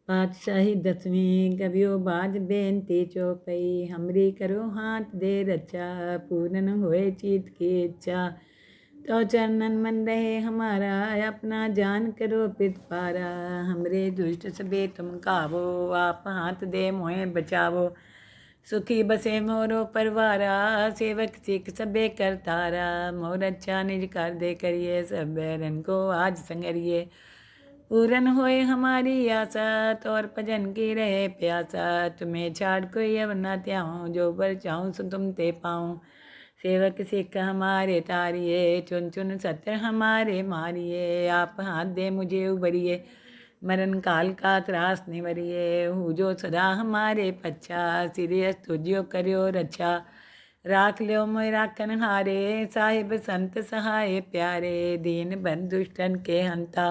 पातशाही 10वीं कवियो बाज बेनती चौपई। हमरी करो हाथ दे रचा, पूरन होए चीत की इच्छा। तो चरणन मन रहे हमारा, अपना जान करो पित पारा। हमरे दुष्ट सबे तुम कावो, आप हाथ दे मोहे बचावो। सुखी बसे मोरो परवारा, सेवक सिख सबे करतारा। मोर अच्छा निज कर दे करिए, सब बैरन को आज संगरिए। पूरन होए हमारी आशा, तौर भजन की रहे प्यासा। तुम्हें छाड़ कोई अब न त्याऊँ, जो बर चाहूँ सो तुम ते पाऊँ। सेवक सिख हमारे तारिये, चुन चुन सत्र हमारे मारिये। आप हाथ दे मुझे उबरिए, मरण काल का त्रास निवरिए। हूँ जो सदा हमारे पच्छा, सिरियस तुझियो करियो रक्षा। राख ल्यो मोय राखन हारे, साहिब संत सहाय प्यारे। दीन बंधु दुष्टन के हंता,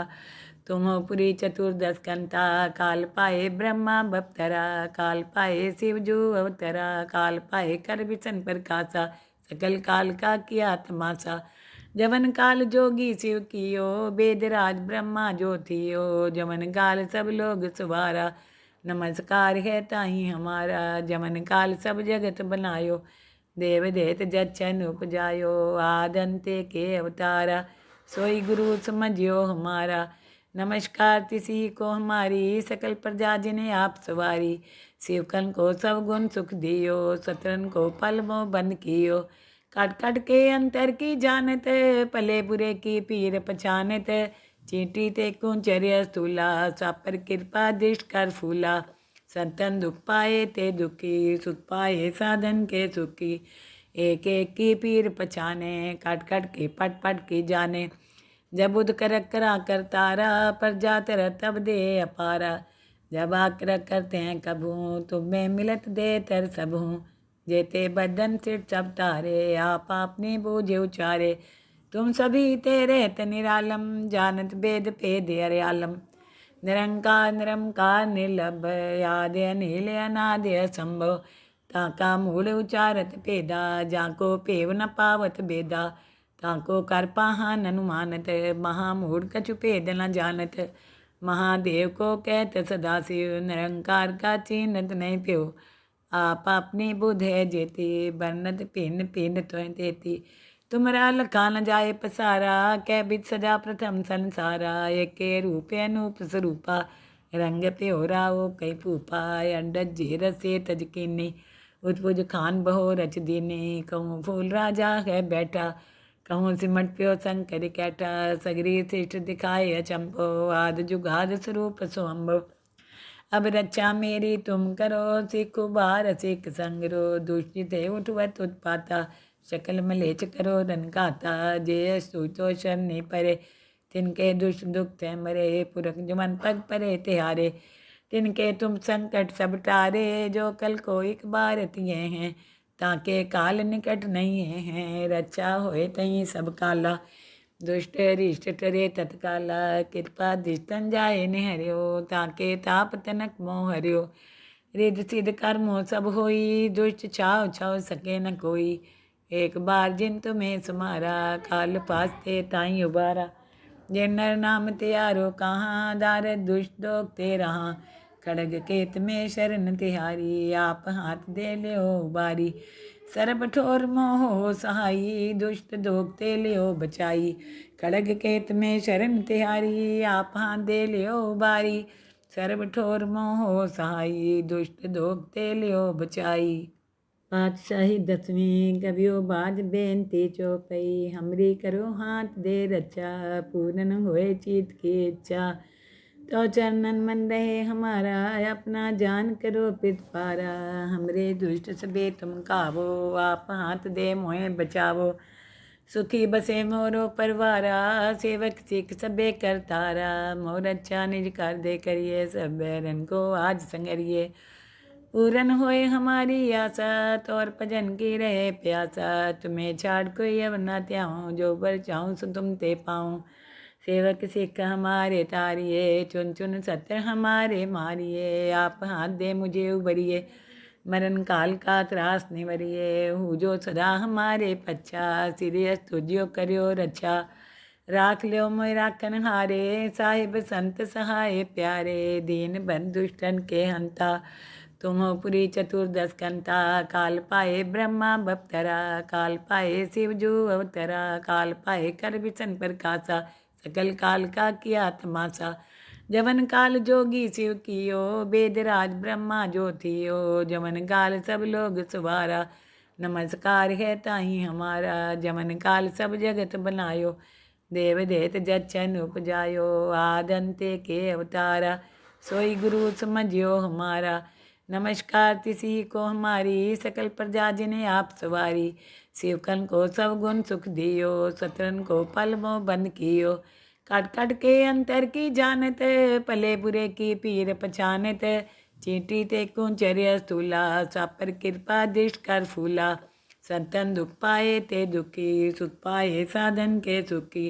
तुम हो पुरी चतुर्दश कंता। काल पाए ब्रह्मा बप्तरा, काल पाए शिव जो अवतरा। काल पाए कर विसन प्रकाशा, सकल काल का किया तमाशा। जवन काल जोगी शिव कियो, वेदराज ब्रह्मा जो थियो। जवन काल सब लोग सुवारा, नमस्कार है ताही हमारा। जमन काल सब जगत बनायो, देव देत जच्छन उपजायो। आदंते के अवतारा, सोई गुरु समझियो हमारा। नमस्कार तिसी को हमारी, सकल प्रजा जिन्हें आप सवारी। शिवकन को सब गुण सुख दियो, सतरन को पल मोह बंद कियो। काट काट के अंतर की जानत, पले बुरे की पीर पछानत। चींटी ते कुंचर्य स्थूला, सापर कृपा दृष्ट कर फूला। संतन दुख पाए ते दुखी, सुख पाए साधन के सुखी। एक एक की पीर पछाने, काट काट के पट पट की जाने। जब उद कर करा कर तारा, पर जात रह तब दे अपारा। जब आकर करते हैं कभू, तुम्हें मिलत दे तर सबू। जेते बदन सिर सब तारे, आप आपने बूझे उचारे। तुम सभी तेरे निरालम, जानत भेद भेद अर्यालम। निरंकार निरंकार निर्लभ, याद अनिल अनाद असंभव। ताका मूल उचारत भेदा, जाको पेव न पावत बेदा। ताको कर पाहन अनुमानत, महामूढ़ कछु भेद न जानत। महादेव को कहत सदा शिव, निरंकार का चिन्हत नहीं प्यो। आप अपनी बुध है जेती, बरनत पिंड पिंड त्वं तेती। तुमरा लखा न जाए पसारा, कै बिद सजा प्रथम संसारा। एक रूप अनूप स्वरूपा, रंग प्योरा ओ कई फूफा। अंडज जे रसे तज कीनी, उत्पुज खान बहो रच दीनी। कहूँ फूल राजा है बैठा, कहूँ सिमट प्यो शंकर कैठा। सगरी श्रेष्ठ दिखाए अचंभो, आद जुगाद स्वरूप स्वयंभव। अब रक्षा मेरी तुम करो, सिख उबार सिख संगरो। दुष्टित उठवत उत्पाता, शकल मलेच करो रन गाता। जे सुतो शरणी परे, तिनके दुष्ट दुख ते मरे। पुरख जुमन पग परे तिहारे, तिनके तुम संकट सब टारे। जो कल को एक बार तिये हैं, ताके काल निकट नहीं है। रक्षा होए तई सब काला, दुष्ट रिष्ट टरे तत्काला। कृपा दिष्टन जाए निहर्यो, ताके ताप तनक मोह हर्यो। रिद सिद्ध कर्मो सब होई, दुष्ट छाव छाव सके न कोई। एक बार जिन तुम्हें सुमारा, काल पासते ताई उबारा। जिन नर नाम त्यारो कहाँ, दार दुष्ट दोग ते रहा। खड़ग केत में शरण तिहारी, आप हाथ दे लियो उबारी। सर्ब ठोर मोह सहाई, दुष्ट दोगते लियो बचाई। खड़ग केत में शरण तिहारी, आप हाथ दे लियो उबारी। सर्ब ठोर मोह सहाई, दुष्ट दोगते लियो बचाई। पातशाही 10वीं कवियो बाज बेनती चौपई। हमरी करो हाथ दे रचा, पूरन होए चीत की इच्छा। तो चरणन मन रहे हमारा, अपना जान करो पित पारा। हमरे दुष्ट सबे तुम कावो, आप हाथ दे मोहे बचावो। सुखी बसे मोरो परवारा, सेवक सिख सबे करतारा। मोर अच्छा निज कर दे करिए, सब बैरन को आज संगरिए। पूरन होए हमारी आशा, तौर भजन की रहे प्यासा। तुम्हें छाड़ कोई अब न त्याऊँ, जो बर चाहूँ सो तुम ते पाऊँ। सेवक सिख हमारे तारिये, चुन चुन सत्र हमारे मारिये। आप हाथ दे मुझे उबरिए, मरण काल का त्रास निवरिए। हूँ जो सदा हमारे पच्छा, सिरियस तुझियो करियो रक्षा। राख लियो मोय राखन हारे, साहिब संत सहाय प्यारे। दीन बंधु दुष्टन के हंता, तुम हो पुरी चतुर्दश कंता। काल पाए ब्रह्मा बप्तरा, काल पाए शिव जू अवतरा। काल पाए कर विसन प्रकाशा, सकल काल का किया तमाशा। जवन काल जोगी शिव कियो, वेद राज ब्रह्मा जो थियो। जवन काल सब लोग सुवारा, नमस्कार है ताही हमारा। जमन काल सब जगत बनायो, देव देत जच्छन उपजायो। आदंते के अवतारा, सोई गुरु समझियो हमारा। नमस्कार तिसी को हमारी, सकल प्रजा जिन्हें आप सवारी। शिवकन को सब गुण सुख दियो, सतरन को पल मोह बंद कियो। काट काट के अंतर की जानत, भले बुरे की पीर पछानत। चींटी ते कुंचर्य स्थूला, सापर कृपा दृष्ट कर फूला। संतन दुख पाए ते दुखी, सुख पाए साधन के सुखी।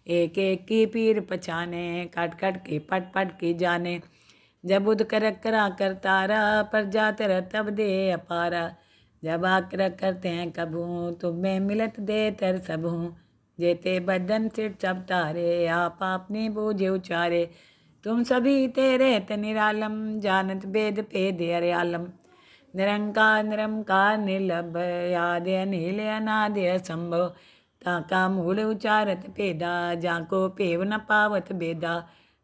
एक एक की पीर पछाने, काट काट के पट पट की जाने। जब उद कर करा कर तारा, पर जातर तब दे अपारा। जब आकर करते हैं कबू, तुम्हें मिलत दे तर सब हूँ। जेते बदन सिर सब तारे, आप अपनी बूझे उचारे। तुम सभी तेरे निरालम, जानत वेद भेद अर्यालम। निरंकार निरंकार निर्लभ, आदि अनिल अनादि असंभव। ताका मूल उचारत भेदा, जाको पेव न पावत बेदा।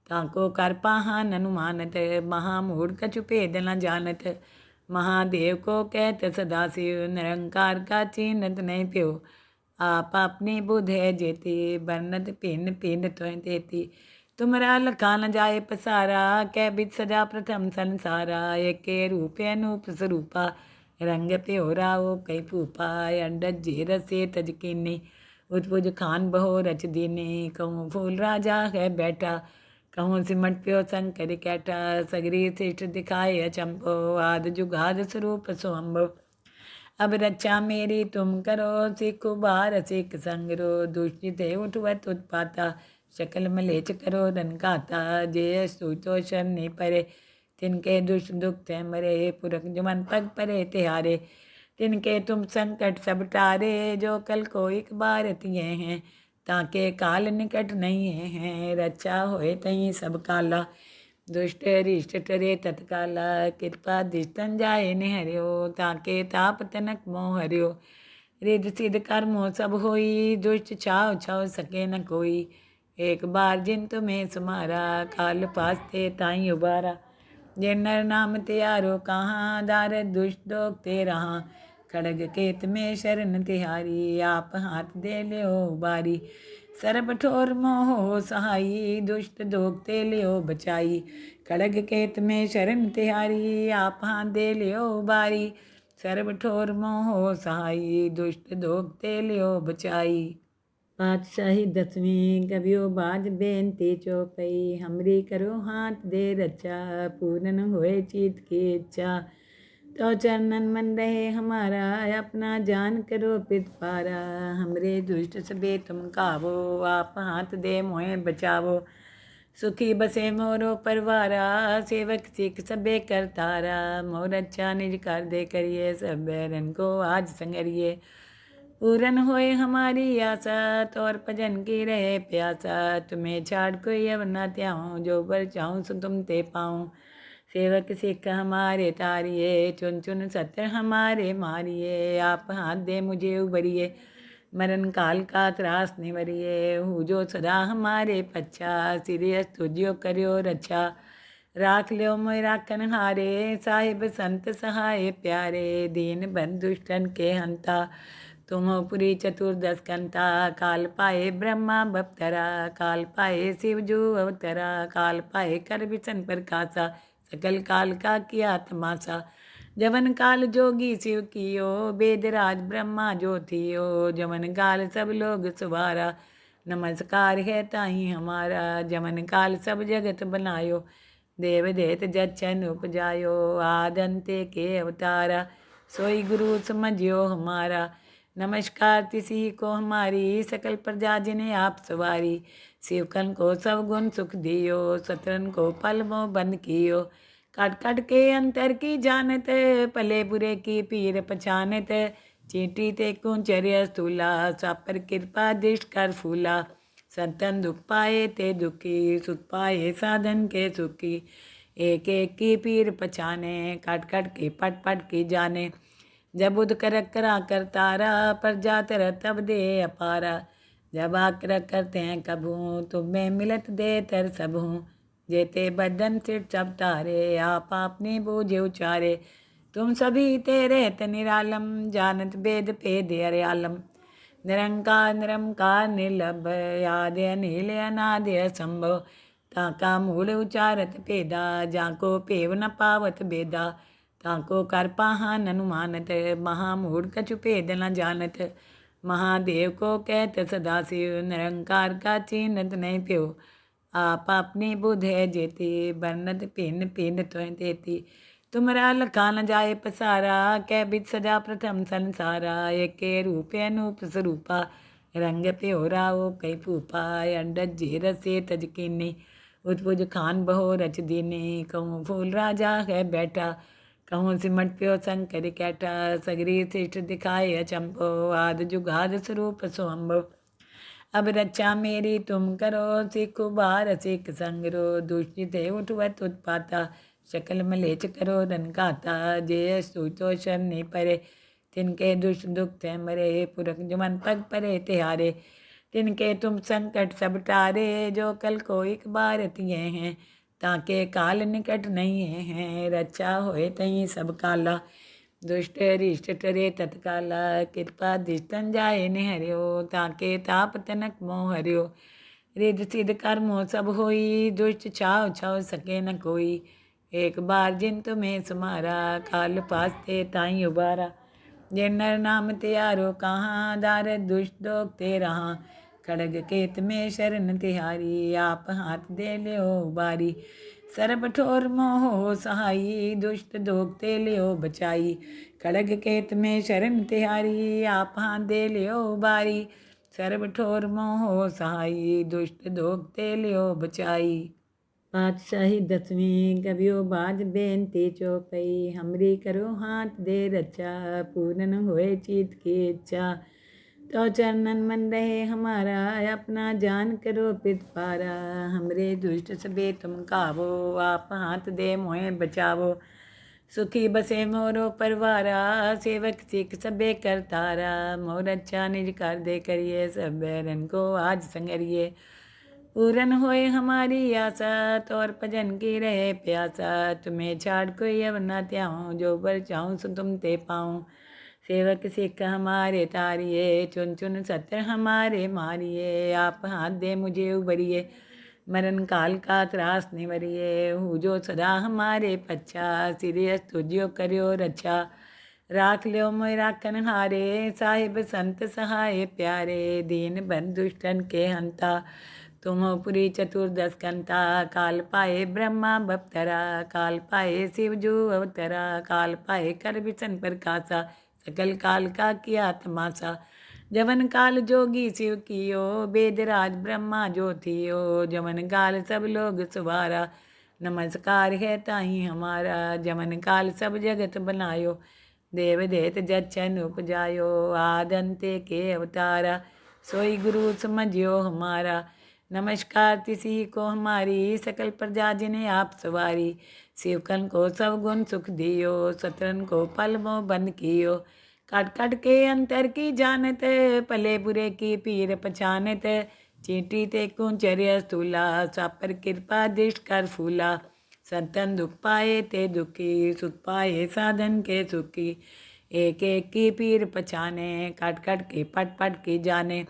ताको कर पाहा अनुमानत, महामूढ़ कछु भेद न जानत। महादेव को कहत सदाशिव, निरंकार का चीनत नहीं प्यो। आप अपनी बुध है जेती, बरनत पिंड पिंड त्वं देती। तुमरा लखा न जाए पसारा, कै बिच सजा प्रथम संसारा। एक रूप अनूप स्वरूपा, रंग प्योरा वो कई फूपा। अंडज जे रसे तजकीनी, उतपुज खान बहो रच दीनी। कहूँ फूल राजा है बैठा, कहूँ सिमट प्यो शंकर कैठा। सगरी श्रेष्ठ दिखाए अचंभो, आद जुगाद स्वरूप स्वयंभो। अब रक्षा मेरी तुम करो, सिख उबार सिख संगरो। दुष्ट उठवत उत्पाता, शकल मलेच करो रन गाता। जे सुतो शरणी परे, तिनके दुष्ट दुख ते मरे। पुरख जमन पग परे तिहारे, तिनके तुम संकट सब टारे। जो कल को एक बार तिये हैं, ताके काल निकट नहीं है। रक्षा होए तहीं सब काला, दुष्ट रिष्ट टरे तत्काला। कृपा दिष्टन जाए निहर्यो, ताके ताप तनक मोह हर्यो। रिद सिद्ध कर्मो सब होई, दुष्ट छाव छाव सके न कोई। एक बार जिन तुम्हें समारा, काल पासते ताई उबारा। जिन नर नाम त्यारो कहाँ, दार दुष्ट दोग ते रहा। खड़ग केत में शरण तिहारी, आप हाथ दे लियो उबारी। सर्ब ठोर मोह सहाई, दुष्ट दोग ते लियो बचाई। खड़ग केत में शरण तिहारी, आप हाथ दे लियो उबारी। सर्ब ठोर मोह सहाई, दुष्ट दोग ते लियो बचाई। पातशाही दसवीं कबियो बाज बेनती चौपई। हमरी करो हाथ दे रचा, पूरन होए चीत की इच्छा। तो चरणन मन रहे हमारा, अपना जान करो पितपारा। हमरे दुष्ट सबे तुम कावो, आप हाथ दे मोहे बचावो। सुखी बसे मोरो परवारा, सेवक सिख सबे करतारा। मोर अच्छा निज कर दे करिए, सब बैरन को आज संगरिए। पूरन होए हमारी आशा, तौर भजन की रहे प्यासा। तुम्हें छाड़ कोई अब न त्याऊँ, जो बर चाहूँ सो तुम ते पाऊँ। सेवक सिख हमारे तारिये, चुन चुन सत्य हमारे मारिये। आप हाथ दे मुझे उबरिए, मरण काल का त्रास निवरिये। हूँ जो सदा हमारे पच्छा, सिरियस तुझियो करियो रक्षा। राख लियो मोय राखन हारे, साहिब संत सहाय प्यारे। दीन बंधु दुष्टन के हंता, तुम हो पुरी चतुर्दश कंता। काल पाए ब्रह्मा बप्तरा, काल पाए शिव जू अवतरा। काल पाए कर विसन प्रकाशा, सकल काल का किया तमाशा। जवन काल जोगी शिव कियो, वेद राज ब्रह्मा जो थियो। जवन काल सब लोग सुवारा, नमस्कार है ताही हमारा। जवन काल सब जगत बनायो, देव देत जच्छन उपजायो। आदंते के अवतारा, सोई गुरु समझियो हमारा। नमस्कार तिसी को हमारी, सकल प्रजा जिन्हें आप सवारी। शिवकन को सब गुण सुख दियो, सतरन को पल मोह बंद कियो। काट काट के अंतर की जानत, भले बुरे की पीर पछानत। चींटी ते कुंचर्य स्थूला, सापर कृपा दृष्ट कर फूला। संतन दुख पाए ते दुखी, सुख पाए साधन के सुखी। एक एक की पीर पछाने, कट कट की पट पट की जाने। जब उद कर करा कर तारा, पर जात रह तब दे अपारा। जब आकर करते हैं कभू, तुम में मिलत दे तर सब हूँ। जेते बदन सिर सब तारे, आप आपने बूझे उचारे। तुम सभी तेरे निरालम, जानत वेद भेद अर्यालम। निरंकार निरंकार निर्लभ, याद अनिल अनाद असंभव। ताका मूल उचारत भेदा, जाको पेव न पावत बेदा। ताको कर पाहन अनुमानत, महामूढ़ कछु भेद न जानत। महादेव को कहत सदाशिव, निरंकार का चिन्हत नहीं प्यो। आप अपनी बुध है जेती, बरनत पिन पिन त्वं देती। तुमरा लखा न जाए पसारा, कै बिच सजा प्रथम संसारा। एक रूप अनूप स्वरूपा, रंग प्योरा ओ कई फूफा। अंडज जे रसे तज कीनी, उत्पुज खान बहो रच दीनी। कहूँ फूल राजा है बैठा, कहूँ सिमट प्यो शंकर कैठा। सगरी श्रेष्ठ दिखाए अचंभो, आद जुगाद स्वरूप स्वयंभो। अब रक्षा मेरी तुम करो, सिख उबार सिख संगरो। दुष्ट है उठवत उत्पाता, शकल मलेच करो रन गाता। जय सुतो शरणी परे, तिनके दुष्ट दुख थे मरे। पुरख जुमन पग परे तिहारे, तिनके तुम संकट सब टारे। जो कल को एक बार तिये हैं, ताके काल निकट नहीं है। रक्षा होए तहीं सब काला, दुष्ट रिष्ट टरे तत्काला। कृपा दिष्टन जाए निहर्यो, ताके ताप तनक मोह हर्यो। रिद सिद्ध कर्मो सब होई, दुष्ट छाव छाव सके न कोई। एक बार जिन तुम्हें सुमारा, काल पासते ताई उबारा। जिन नर नाम त्यारो कहाँ, दार दुष्ट दोग ते रहा। खड़ग केत में शरण तिहारी, आप हाथ दे लियो उबारी। सर्ब ठोर मोह सहाई, दुष्ट दोगते लियो बचाई। खड़ग केत में शरण तिहारी, आप हाथ दे लियो उबारी। सर्ब ठोर मोह सहाई, दुष्ट दोगते लियो बचाई। पातशाही दसवीं कवियो बाज बेनती चौपई। हमरी करो हाथ दे रचा, पूर्ण होए चीत की इच्छा। तो चरणन मन रहे हमारा, अपना जान करो पितपारा। हमरे दुष्ट सबे तुम कावो, आप हाथ दे मोहे बचावो। सुखी बसे मोरो परवारा, सेवक सिख सबे करतारा। मोर अच्छा निज कर दे करिए, सब बैरन को आज संगरिए। पूरन होए हमारी आशा, तौर भजन की रहे प्यासा। तुम्हें छाड़ कोई अब न त्याऊँ, जो बर चाहूँ सो तुम ते पाऊँ। सेवक सिख हमारे तारिए, चुन चुन सत्र हमारे मारिए। आप हाथ दे मुझे उबरिए, मरण काल का त्रास निवरिए। हूँ जो सदा हमारे पच्छा, सिरियस तुझो करियो रक्षा। राख लियो मोय राखन हारे, साहिब संत सहाय प्यारे। दीन बंधु दुष्टन के हंता, तुम हो पुरी चतुर्दश कंता। काल पाए ब्रह्मा बप्तरा, काल पाए शिव जू अवतरा। काल पाए कर विसन प्रकाशा, सकल काल का किया तमाशा। जवन काल जोगी शिव कियो, वेदराज ब्रह्मा जो थियो। जवन काल सब लोग सवारा, नमस्कार है ताही हमारा। जवन काल सब जगत बनायो, देव देत जच्छन उपजायो। आदंते के अवतारा, सोई गुरु समझियो हमारा। नमस्कार तिसी को हमारी, सकल प्रजा जिन्हें आप सवारी। शिवकन को सब गुण सुख दियो, सतरन को पल मोह बंद कियो। काट काट के अंतर की जानत, पले बुरे की पीर पछानत। चींटी ते कुंचर्य स्थूला, सापर कृपा दृष्ट कर फूला। संतन दुख पाए ते दुखी, सुख पाए साधन के सुखी। एक एक की पीर पछाने, काट काट के पट पट की जाने।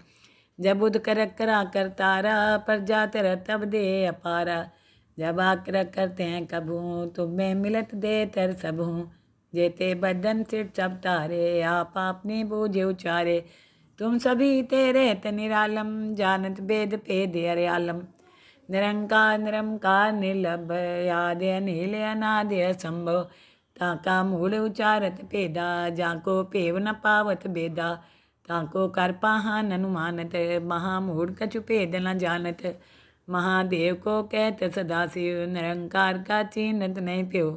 जब उद कर करा कर तारा, पर जात रह तब दे अपारा। जब आकर करते हैं कभू, तुम में मिलत दे तर सब हूँ। जेते बदन सिर सब तारे, आप आपने बूझे उचारे। तुम सभी तेरे निरालम, जानत वेद भेद अर्यालम। निरंकार निरंकार निर्लभ, याद अनिल अनाद असंभव। ताका मूल उचारत भेदा, जाको पेव न पावत बेदा। ताको कर पाहन अनुमानत, महामूढ़ कछु भेद न जानत। महादेव को कहत सदाशिव, निरंकार का चिन्हत नहीं प्यो।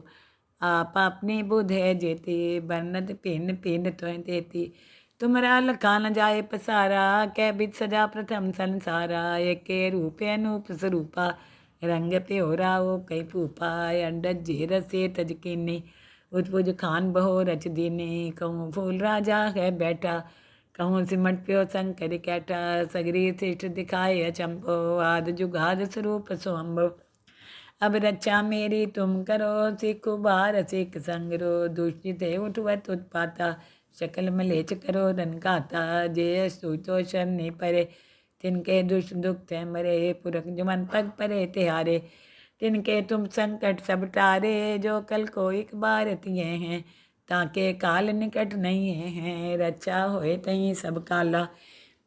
आप अपनी बुध है जेती, बरनत पिन पिन त्वं देती। तुमरा लखा न जाए पसारा, कै बिच सजा प्रथम संसारा। एक रूप अनूप स्वरूपा, रंग प्योरा वो कई भूपा। अंडज जे रसे तज कीनी, उत्पुज खान बहो रच दीनी। कहूँ फूल राजा है बैठा, कहूँ सिमट प्यो शंकर कैठा। सगरी श्रेष्ठ दिखाए अचंभो, आद जुगाद स्वरूप स्वयंभो। अब रक्षा मेरी तुम करो, सिख उबार सिख संगरो। दुष्ट थे उठवत उत्पाता, शकल मलेच करो रन गाता। जय सुतो शरणी परे, तिनके दुष्ट दुख थे मरे। पुरख जुमन पग परे तिहारे, तिनके तुम संकट सब टारे। जो कल को एक बार तिये हैं, ताके काल निकट नहीं है। रक्षा होए तहीं सब काला,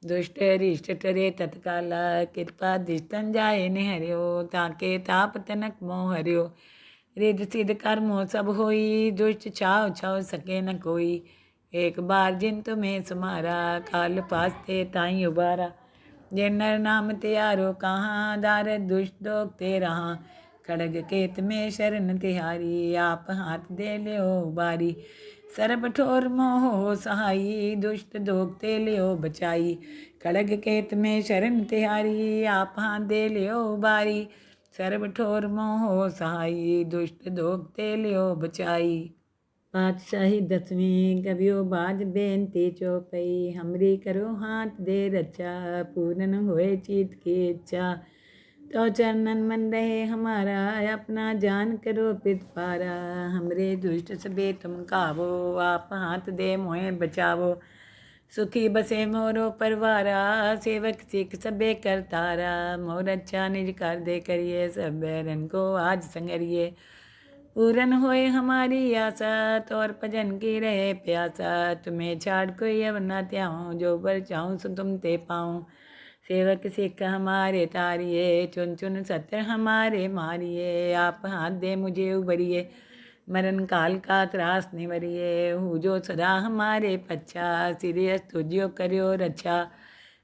दुष्ट रिष्ट टरे तत्काला। कृपा दिष्टन जाए निहर्यो, ताके ताप तनक मोह हर्यो। रिद सिद्ध कर्मो सब होई, दुष्ट छाव छाव सके न कोई। एक बार जिन तुम्हें समारा, काल पास्ते ताई उबारा। जे नर नाम त्यारो कहाँ, दार दुष्ट दोग ते रहा। खड़ग केत में शरण तिहारी, आप हाथ दे लियो बारी। सरब ठोर मोह सहाई, दुष्ट दोग ते लियो बचाई। खड़ग केत में शरण तिहारी, आप हाथ दे लियो बारी। सर्ब ठोर मोह सहाई, दुष्ट दोग ते लियो बचाई। पातशाही दसवीं कवियो बाज बेनती चौपई। हमरी करो हाथ दे रचा, पूरन होए चीत की इच्छा। तो चरणन मन रहे हमारा, अपना जान करो पितपारा। हमरे दुष्ट सबे तुम कावो, आप हाथ दे मोहे बचावो। सुखी बसे मोरो परवारा, सेवक सिख सबे करतारा। मोर अच्छा निज कर दे करिए, सब बैरन को आज संगरिए। पूरन होए हमारी आशा, तौर भजन की रहे प्यासा। तुम्हें छाड़ कोई अब न त्याऊँ, जो बर चाहूँ सो तुम ते पाऊँ। सेवक सिख हमारे तारिए, चुन चुन सत्र हमारे मारिए। आप हाथ दे मुझे उबरिए, मरण काल का त्रास निवरिए। हूँ जो सदा हमारे पच्छा, सिरियस तुझियो करियो रक्षा।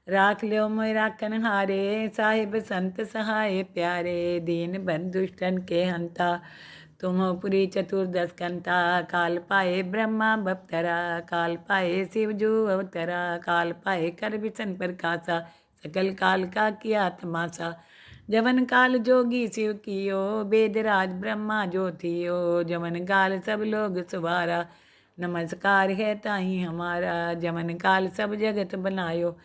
राख लियो मोय राखन हारे, साहिब संत सहाय प्यारे। दीन बंधुष्टन के हंता, तुम हो पुरी चतुर्दश कंता। काल पाए ब्रह्मा बप्तरा, काल पाए शिवजू अवतरा। काल पाए कर विसन प्रकाशा, सकल काल का किया तमाशा। जवन काल जोगी शिव कियो, वेदराज ब्रह्मा जो थियो। जवन काल सब लोग सुवारा, नमस्कार है ताही हमारा। जवन काल सब जगत बनायो,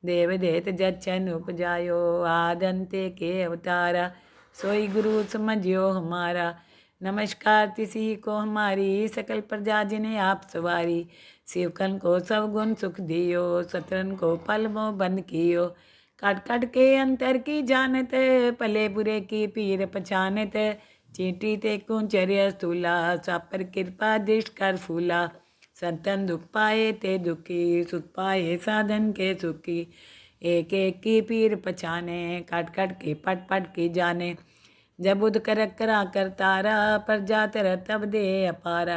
देव देत जच्छन उपजायो। आदंते के अवतारा, सोई गुरु समझियो हमारा। नमस्कार तिसी को हमारी, सकल प्रजा जिन्हें आप सवारी। शिवकन को सब गुण सुख दियो, सतरन को पल मोह बंद कियो। काट काट के अंतर की जानत, भले बुरे की पीर पछानत। चींटी ते कुंचर्य स्थूला, सापर कृपा दृष्ट कर फूला। संतन दुख पाए ते दुखी, सुख पाए साधन के सुखी। एक एक की पीर पछाने, काट काट के पट पट की जाने। जब उद कर करा कर तारा, पर जातर तब दे अपारा।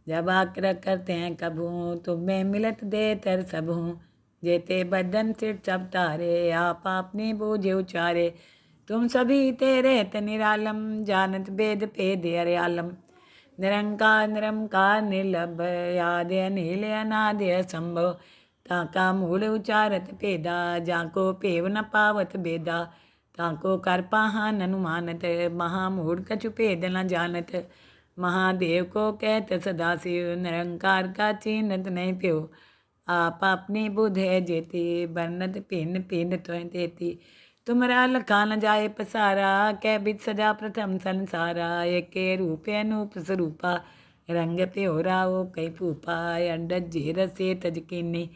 जब आकर करते हैं कभू, तुम्हें मिलत दे तर सब हूँ। जेते बदन सिर सब तारे, आप अपनी बूझे उचारे। तुम सभी तेरे निरालम, जानत वेद भेद अर्यालम। निरंकार निरंकार निर्लभ, याद अनिल अनाद असंभव। ताका मूल उचारत भेदा, जाको पेव न पावत बेदा। ताको कर पाहन अनुमानत, महामूढ़ कछु भेद न जानत। महादेव को कहत सदाशिव, निरंकार का चिन्हत नहीं प्यो। आप अपनी बुध है जेती, बरनत भिन्न भिन्न त्वं देती। तुमरा लखा न जाए पसारा, कै बिच सजा प्रथम संसारा। एक रूप अनूप स्वरूपा, रंग प्योरा वो कई भूपा। अंडज जे रसे तज कीनी,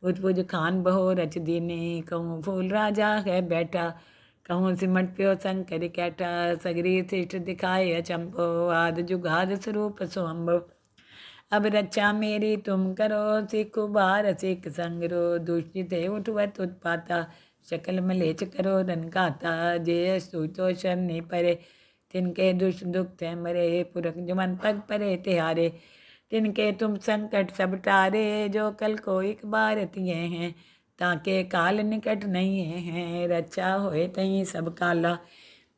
उत्पुज खान बहो रच दीनी। कहूँ फूल राजा है बैठा, कहूँ सिमट प्यो शंकर कैठा। सगरी श्रेष्ठ दिखाए अचंभो, आद जुगाद स्वरूप स्वयंभो। अब रक्षा मेरी तुम करो, सिख उबार सिख संगरो। दुष्ट थे उठवत उत्पाता, शकल मलेच करो रन गाता। जय सुतो शरणी परे, तिनके दुष्ट दुख थे मरे। पुरख जुमन पग परे तिहारे, तिनके तुम संकट सब टारे। जो कल को एक बार तिये हैं, ताके काल निकट नहीं है। रक्षा होए तहीं सब काला,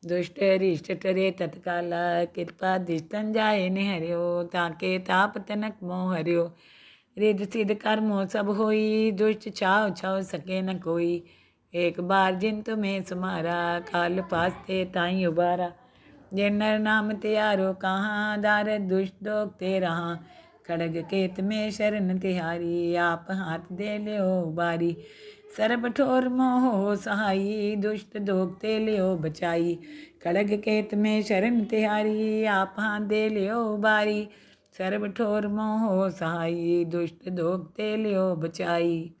दुष्ट रिष्ट टरे तत्काला। कृपा दिष्टन जाए निहर्यो, ताके ताप तनक मोह हर्यो। रिद्ध सिद्ध कर्मों सब होई, दुष्ट छाव छाव सके न कोई। एक बार जिन तुम्हें समारा, काल पास्ते ताई उबारा। जे नर नाम त्यारो कहाँ, दारद दुष्ट दोख ते रहा। खड़ग केत में शरण तिहारी, आप हाथ दे लियो बारी। सर्ब ठोर मोह सहाई, दुष्ट दोख ते लियो बचाई। खड़ग केत में शरण तिहारी, आप हाथ दे लियो बारी। सर्ब ठोर मोह सहाई, दुष्ट दोख ते लियो बचाई।